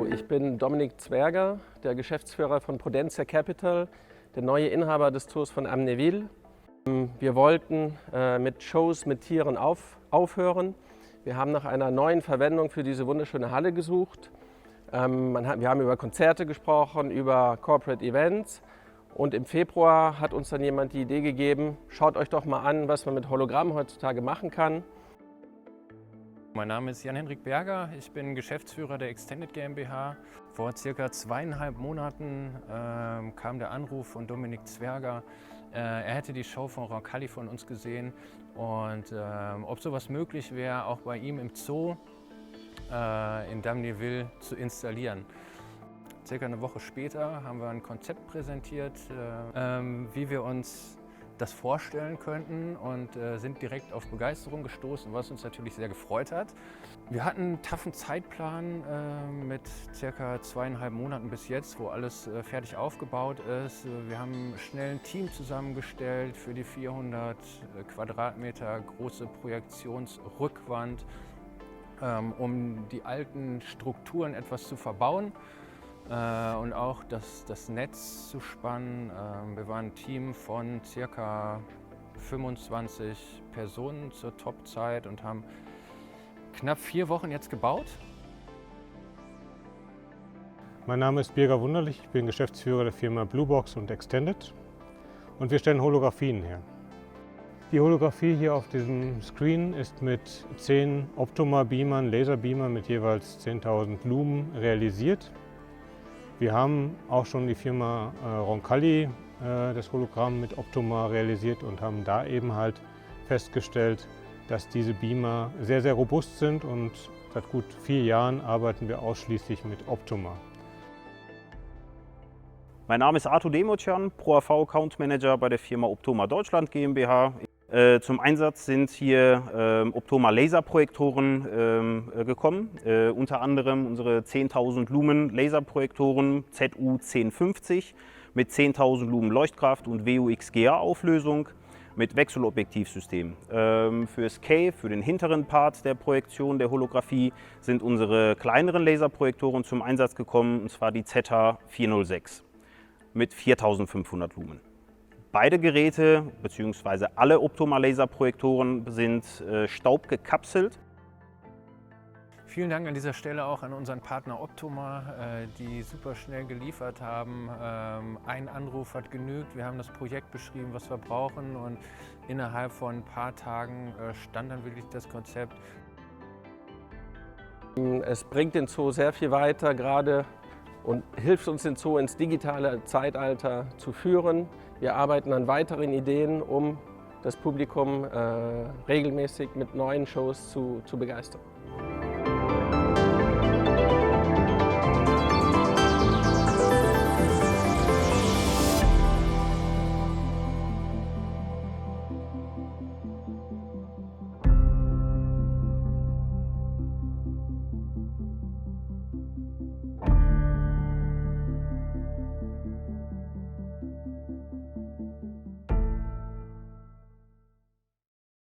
Hallo, ich bin Dominik Zwerger, der Geschäftsführer von Prudentia Capital, der neue Inhaber des Zoos von Amnéville. Wir wollten mit Shows mit Tieren aufhören. Wir haben nach einer neuen Verwendung für diese wunderschöne Halle gesucht. Wir haben über Konzerte gesprochen, über Corporate Events. Und im Februar hat uns dann jemand die Idee gegeben, schaut euch doch mal an, was man mit Hologramm heutzutage machen kann. Mein Name ist Jan-Henrik Berger, ich bin Geschäftsführer der Extended GmbH. Vor circa 2,5 Monaten kam der Anruf von Dominik Zwerger. Er hätte die Show von Roncalli von uns gesehen und ob sowas möglich wäre, auch bei ihm im Zoo in Amnéville zu installieren. Circa eine Woche später haben wir ein Konzept präsentiert, wie wir uns das vorstellen könnten und sind direkt auf Begeisterung gestoßen, was uns natürlich sehr gefreut hat. Wir hatten einen taffen Zeitplan mit circa 2,5 Monaten bis jetzt, wo alles fertig aufgebaut ist. Wir haben schnell ein Team zusammengestellt für die 400 Quadratmeter große Projektionsrückwand, um die alten Strukturen etwas zu verbauen. Und auch das Netz zu spannen. Wir waren ein Team von ca. 25 Personen zur Topzeit und haben knapp 4 Wochen jetzt gebaut. Mein Name ist Birger Wunderlich, ich bin Geschäftsführer der Firma Bluebox und Extended und wir stellen Holographien her. Die Holographie hier auf diesem Screen ist mit 10 Optoma-Beamern, Laserbeamern mit jeweils 10.000 Lumen realisiert. Wir haben auch schon die Firma Roncalli das Hologramm mit Optoma realisiert und haben da eben halt festgestellt, dass diese Beamer sehr, sehr robust sind und seit gut 4 Jahren arbeiten wir ausschließlich mit Optoma. Mein Name ist Arthur Demotjan, Pro AV Account Manager bei der Firma Optoma Deutschland GmbH. Zum Einsatz sind hier Optoma Laserprojektoren gekommen, unter anderem unsere 10.000 Lumen Laserprojektoren ZU 1050 mit 10.000 Lumen Leuchtkraft und WUXGA Auflösung mit Wechselobjektivsystem. Für SK, für den hinteren Part der Projektion der Holographie, sind unsere kleineren Laserprojektoren zum Einsatz gekommen, und zwar die ZH 406 mit 4.500 Lumen. Beide Geräte bzw. alle Optoma Laserprojektoren sind staubgekapselt. Vielen Dank an dieser Stelle auch an unseren Partner Optoma, die super schnell geliefert haben. Ein Anruf hat genügt, wir haben das Projekt beschrieben, was wir brauchen, und innerhalb von ein paar Tagen stand dann wirklich das Konzept. Es bringt den Zoo sehr viel weiter gerade und hilft uns, den Zoo ins digitale Zeitalter zu führen. Wir arbeiten an weiteren Ideen, um das Publikum regelmäßig mit neuen Shows zu begeistern.